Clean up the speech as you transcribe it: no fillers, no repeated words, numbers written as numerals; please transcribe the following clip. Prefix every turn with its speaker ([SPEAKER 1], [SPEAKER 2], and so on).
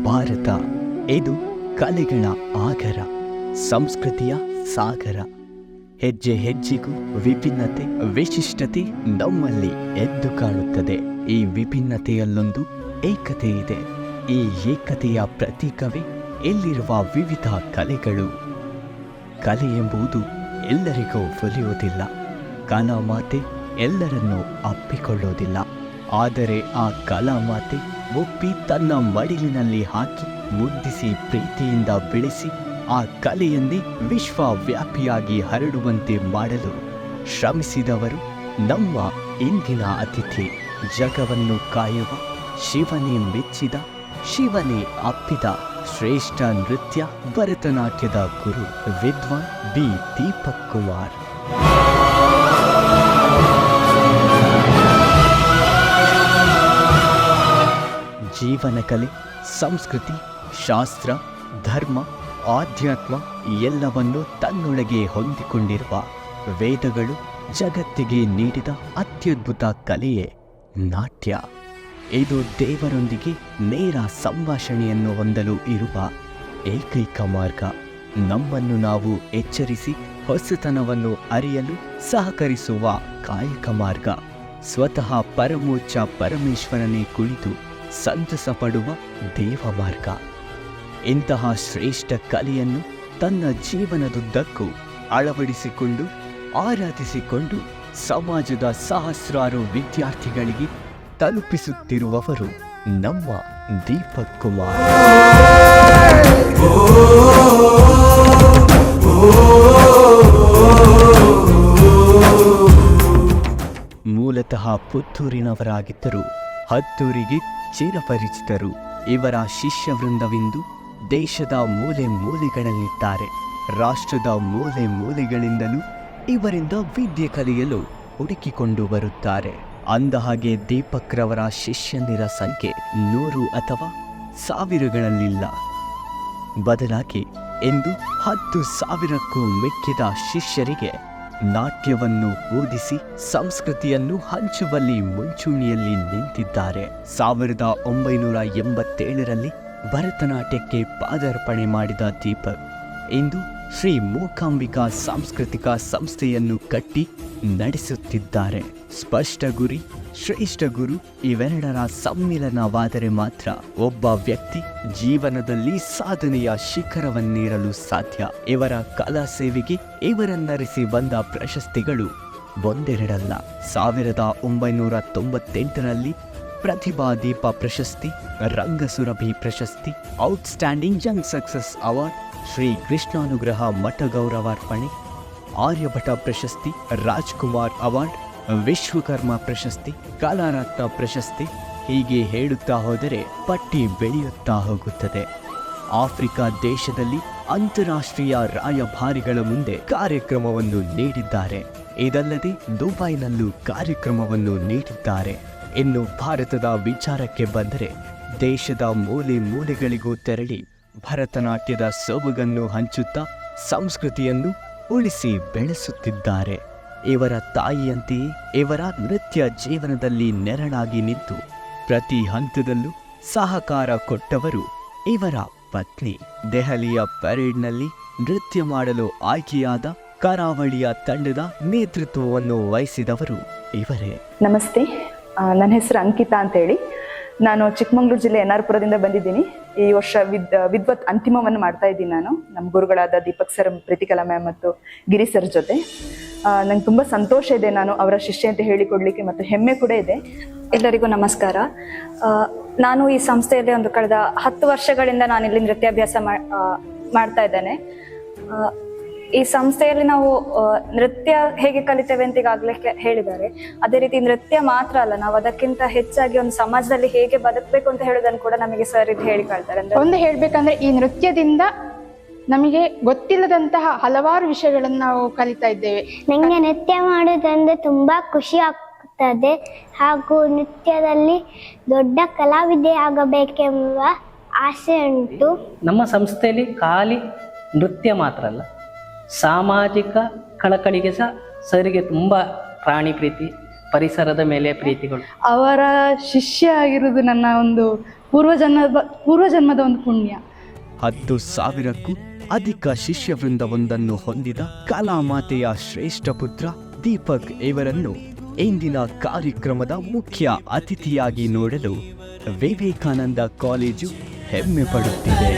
[SPEAKER 1] ಭಾರತ ಇದು ಕಲೆಗಳ ಆಗರ, ಸಂಸ್ಕೃತಿಯ ಸಾಗರ. ಹೆಜ್ಜೆ ಹೆಜ್ಜೆಗೂ ವಿಭಿನ್ನತೆ, ವಿಶಿಷ್ಟತೆ ನಮ್ಮಲ್ಲಿ ಎದ್ದು ಕಾಣುತ್ತದೆ. ಈ ವಿಭಿನ್ನತೆಯಲ್ಲೊಂದು ಏಕತೆ ಇದೆ. ಈ ಏಕತೆಯ ಪ್ರತೀಕವೇ ಇಲ್ಲಿರುವ ವಿವಿಧ ಕಲೆಗಳು. ಕಲೆ ಎಂಬುದು ಎಲ್ಲರಿಗೂ ಒಲಿಯುವುದಿಲ್ಲ. ಕಲಾಮಾತೆ ಎಲ್ಲರನ್ನೂ ಅಪ್ಪಿಕೊಳ್ಳುವುದಿಲ್ಲ. ಆದರೆ ಆ ಕಲಾಮಾತೆ ಒಪ್ಪಿ ತನ್ನ ಮಡಿಲಿನಲ್ಲಿ ಹಾಕಿ ಮುದ್ದಿಸಿ ಪ್ರೀತಿಯಿಂದ ಬೆಳೆಸಿ ಆ ಕಲೆಯನ್ನೇ ವಿಶ್ವವ್ಯಾಪಿಯಾಗಿ ಹರಡುವಂತೆ ಮಾಡಲು ಶ್ರಮಿಸಿದವರು ನಮ್ಮ ಇಂದಿನ ಅತಿಥಿ. ಜಗವನ್ನು ಕಾಯುವ, ಶಿವನೇ ಮೆಚ್ಚಿದ, ಶಿವನೇ ಅಪ್ಪಿದ ಶ್ರೇಷ್ಠ ನೃತ್ಯ ಭರತನಾಟ್ಯದ ಗುರು ವಿದ್ವಾನ್ ಬಿ ದೀಪಕ್ ಕುಮಾರ್. ಜೀವನ ಕಲೆ, ಸಂಸ್ಕೃತಿ, ಶಾಸ್ತ್ರ, ಧರ್ಮ, ಆಧ್ಯಾತ್ಮ ಎಲ್ಲವನ್ನೂ ತನ್ನೊಳಗೆ ಹೊಂದಿಕೊಂಡಿರುವ ವೇದಗಳು ಜಗತ್ತಿಗೆ ನೀಡಿದ ಅತ್ಯದ್ಭುತ ಕಲೆಯೇ ನಾಟ್ಯ. ಇದು ದೇವರೊಂದಿಗೆ ನೇರ ಸಂಭಾಷಣೆಯನ್ನು ಹೊಂದಲು ಇರುವ ಏಕೈಕ ಮಾರ್ಗ. ನಮ್ಮನ್ನು ನಾವು ಎಚ್ಚರಿಸಿ ಹೊಸತನವನ್ನು ಅರಿಯಲು ಸಹಕರಿಸುವ ಕಾಯಕ ಮಾರ್ಗ. ಸ್ವತಃ ಪರಮೋಚ್ಚ ಪರಮೇಶ್ವರನೇ ಕುಳಿತು ಸಂತಸ ಪಡುವ ದೇವ ಮಾರ್ಗ. ಇಂತಹ ಶ್ರೇಷ್ಠ ಕಲೆಯನ್ನು ತನ್ನ ಜೀವನದುದ್ದಕ್ಕೂ ಅಳವಡಿಸಿಕೊಂಡು ಆರಾಧಿಸಿಕೊಂಡು ಸಮಾಜದ ಸಹಸ್ರಾರು ವಿದ್ಯಾರ್ಥಿಗಳಿಗೆ ತಲುಪಿಸುತ್ತಿರುವವರು ನಮ್ಮ ದೀಪಕ್ ಕುಮಾರ್. ಮೂಲತಃ ಪುತ್ತೂರಿನವರಾಗಿದ್ದರೂ ಹತ್ತೂರಿಗೆ ಚಿರಪರಿಚಿತರು. ಇವರ ಶಿಷ್ಯವೃಂದವಿಂದು ದೇಶದ ಮೂಲೆ ಮೂಲೆಗಳಲ್ಲಿದ್ದಾರೆ. ರಾಷ್ಟ್ರದ ಮೂಲೆ ಮೂಲೆಗಳಿಂದಲೂ ಇವರಿಂದ ವಿದ್ಯೆ ಕಲಿಯಲು ಹುಡುಕಿಕೊಂಡು ಬರುತ್ತಾರೆ. ಅಂದಹಾಗೆ ದೀಪಕ್ರವರ ಶಿಷ್ಯಂದಿರ ಸಂಖ್ಯೆ 100 ಅಥವಾ 1000ಗಳಲ್ಲಿಲ್ಲ. ಬದಲಾಗಿ ಇಂದು 10,000ಕ್ಕೂ ಮಿಕ್ಕಿದ ಶಿಷ್ಯರಿಗೆ ನಾಟ್ಯವನ್ನು ಬೋಧಿಸಿ ಸಂಸ್ಕೃತಿಯನ್ನು ಹಂಚುವಲ್ಲಿ ಮುಂಚೂಣಿಯಲ್ಲಿ ನಿಂತಿದ್ದಾರೆ. 1987ರಲ್ಲಿ ಭರತನಾಟ್ಯಕ್ಕೆ ಪಾದಾರ್ಪಣೆ ಮಾಡಿದ ದೀಪಕ್ ಇಂದು ಶ್ರೀ ಮೂಕಾಂಬಿಕಾ ಸಾಂಸ್ಕೃತಿಕ ಸಂಸ್ಥೆಯನ್ನು ಕಟ್ಟಿ ನಡೆಸುತ್ತಿದ್ದಾರೆ. ಸ್ಪಷ್ಟ ಗುರಿ, ಶ್ರೇಷ್ಠ ಗುರು ಇವೆರಡರ ಸಮ್ಮಿಲನವಾದರೆ ಮಾತ್ರ ಒಬ್ಬ ವ್ಯಕ್ತಿ ಜೀವನದಲ್ಲಿ ಸಾಧನೆಯ ಶಿಖರವನ್ನೇರಲು ಸಾಧ್ಯ. ಇವರ ಕಲಾ ಸೇವೆಗೆ ಇವರನ್ನರಿಸಿ ಬಂದ ಪ್ರಶಸ್ತಿಗಳು ಒಂದೆರಡಲ್ಲ. 1998ರಲ್ಲಿ ಪ್ರತಿಭಾ ದೀಪ ಪ್ರಶಸ್ತಿ, ರಂಗಸುರಭಿ ಪ್ರಶಸ್ತಿ, outstanding young success award, Shri Krishnanugraha ಮಠ ಗೌರವಾರ್ಪಣೆ, ಆರ್ಯಭಟ ಪ್ರಶಸ್ತಿ, ರಾಜ್ಕುಮಾರ್ ಅವಾರ್ಡ್, ವಿಶ್ವಕರ್ಮ ಪ್ರಶಸ್ತಿ, ಕಲಾರತ್ನ ಪ್ರಶಸ್ತಿ, ಹೀಗೆ ಹೇಳುತ್ತಾ ಹೋದರೆ ಪಟ್ಟಿ ಬೆಳೆಯುತ್ತಾ ಹೋಗುತ್ತದೆ. ಆಫ್ರಿಕಾ ದೇಶದಲ್ಲಿ ಅಂತಾರಾಷ್ಟ್ರೀಯ ರಾಯಭಾರಿಗಳ ಮುಂದೆ ಕಾರ್ಯಕ್ರಮವನ್ನು ನೀಡಿದ್ದಾರೆ. ಇದಲ್ಲದೆ ದುಬೈನಲ್ಲೂ ಕಾರ್ಯಕ್ರಮವನ್ನು ನೀಡಿದ್ದಾರೆ. ಇನ್ನು ಭಾರತದ ವಿಚಾರಕ್ಕೆ ಬಂದರೆ ದೇಶದ ಮೂಲೆ ಮೂಲೆಗಳಿಗೂ ತೆರಳಿ ಭರತನಾಟ್ಯದ ಸೊಬಗನ್ನು ಹಂಚುತ್ತಾ ಸಂಸ್ಕೃತಿಯನ್ನು ಉಳಿಸಿ ಬೆಳೆಸುತ್ತಿದ್ದಾರೆ. ಇವರ ತಾಯಿಯಂತೆಯೇ ಇವರ ನೃತ್ಯ ಜೀವನದಲ್ಲಿ ನೆರಳಾಗಿ ನಿಂತು ಪ್ರತಿ ಹಂತದಲ್ಲೂ ಸಹಕಾರ ಕೊಟ್ಟವರು ಇವರ ಪತ್ನಿ. ದೆಹಲಿಯ ಪರೇಡ್ನಲ್ಲಿ ನೃತ್ಯ ಮಾಡಲು ಆಯ್ಕೆಯಾದ ಕರಾವಳಿಯ ತಂಡದ ನೇತೃತ್ವವನ್ನು ವಹಿಸಿದವರು ಇವರೇ.
[SPEAKER 2] ನಮಸ್ತೆ, ನನ್ನ ಹೆಸರು ಅಂಕಿತಾ ಅಂತೇಳಿ. ನಾನು ಚಿಕ್ಕಮಗಳೂರು ಜಿಲ್ಲೆ ಎನ್ಆರ್ಪುರದಿಂದ ಬಂದಿದ್ದೀನಿ. ಈ ವರ್ಷ ವಿದ್ವತ್ ಅಂತಿಮವನ್ನು ಮಾಡ್ತಾ ಇದ್ದೀನಿ. ನಾನು ನಮ್ಮ ಗುರುಗಳಾದ ದೀಪಕ್ ಸರ್, ಪ್ರೀತಿಕಲಾ ಮ್ಯಾಮ್ ಮತ್ತು ಗಿರಿ ಸರ್ ಜೊತೆ. ನಂಗೆ ತುಂಬ ಸಂತೋಷ ಇದೆ ನಾನು ಅವರ ಶಿಷ್ಯ ಅಂತ ಹೇಳಿಕೊಡ್ಲಿಕ್ಕೆ, ಮತ್ತು ಹೆಮ್ಮೆ ಕೂಡ ಇದೆ.
[SPEAKER 3] ಎಲ್ಲರಿಗೂ ನಮಸ್ಕಾರ. ನಾನು ಈ ಸಂಸ್ಥೆಯಲ್ಲಿ ಕಳೆದ 10 ವರ್ಷಗಳಿಂದ ನಾನಿಲ್ಲಿ ನೃತ್ಯಾಭ್ಯಾಸ ಮಾಡ್ತಾ ಇದ್ದೇನೆ. ಈ ಸಂಸ್ಥೆಯಲ್ಲಿ ನಾವು ನೃತ್ಯ ಹೇಗೆ ಕಲಿತೇವೆ ಅಂತ ಈಗಾಗಲೇ ಹೇಳಿದ್ದಾರೆ. ಅದೇ ರೀತಿ ನೃತ್ಯ ಮಾತ್ರ ಅಲ್ಲ, ನಾವು ಅದಕ್ಕಿಂತ ಹೆಚ್ಚಾಗಿ ಒಂದು ಸಮಾಜದಲ್ಲಿ ಹೇಗೆ ಬದುಕಬೇಕು ಅಂತ ಹೇಳೋದನ್ನು ಕೂಡ ನಮಗೆ ಸರ್ ಇದು ಹೇಳಿಕೊಳ್ತಾರೆ.
[SPEAKER 4] ಒಂದು ಹೇಳ್ಬೇಕಂದ್ರೆ ಈ ನೃತ್ಯದಿಂದ ನಮಗೆ ಗೊತ್ತಿಲ್ಲದಂತಹ ಹಲವಾರು ವಿಷಯಗಳನ್ನು ನಾವು ಕಲಿತಾ ಇದ್ದೇವೆ.
[SPEAKER 5] ನನಗೆ ನೃತ್ಯ ಮಾಡೋದಂದ್ರೆ ತುಂಬಾ ಖುಷಿ ಆಗ್ತದೆ, ಹಾಗೂ ನೃತ್ಯದಲ್ಲಿ ದೊಡ್ಡ ಕಲಾವಿದೆ ಆಗಬೇಕೆಂಬ ಆಸೆ ಉಂಟು.
[SPEAKER 6] ನಮ್ಮ ಸಂಸ್ಥೆಯಲ್ಲಿ ಖಾಲಿ ನೃತ್ಯ ಮಾತ್ರ ಅಲ್ಲ, ಸಾಮಾಜಿಕ ಕಳಕಳಿಗೆ ಸಹ ಸರಿಗೆ ತುಂಬ ಪ್ರಾಣಿ ಪ್ರೀತಿ, ಪರಿಸರದ ಮೇಲೆ ಪ್ರೀತಿಗಳು.
[SPEAKER 2] ಅವರ ಶಿಷ್ಯ ಆಗಿರುವುದು ನನ್ನ ಒಂದು
[SPEAKER 4] ಪೂರ್ವಜನ್ಮದ ಒಂದು ಪುಣ್ಯ.
[SPEAKER 1] 10,000ಕ್ಕೂ ಅಧಿಕ ಶಿಷ್ಯವೃಂದವೊಂದನ್ನು ಹೊಂದಿದ ಕಲಾಮಾತೆಯ ಶ್ರೇಷ್ಠ ಪುತ್ರ ದೀಪಕ್ ಇವರನ್ನು ಇಂದಿನ ಕಾರ್ಯಕ್ರಮದ ಮುಖ್ಯ ಅತಿಥಿಯಾಗಿ ನೋಡಲು ವಿವೇಕಾನಂದ ಕಾಲೇಜು ಹೆಮ್ಮೆ ಪಡುತ್ತಿದೆ.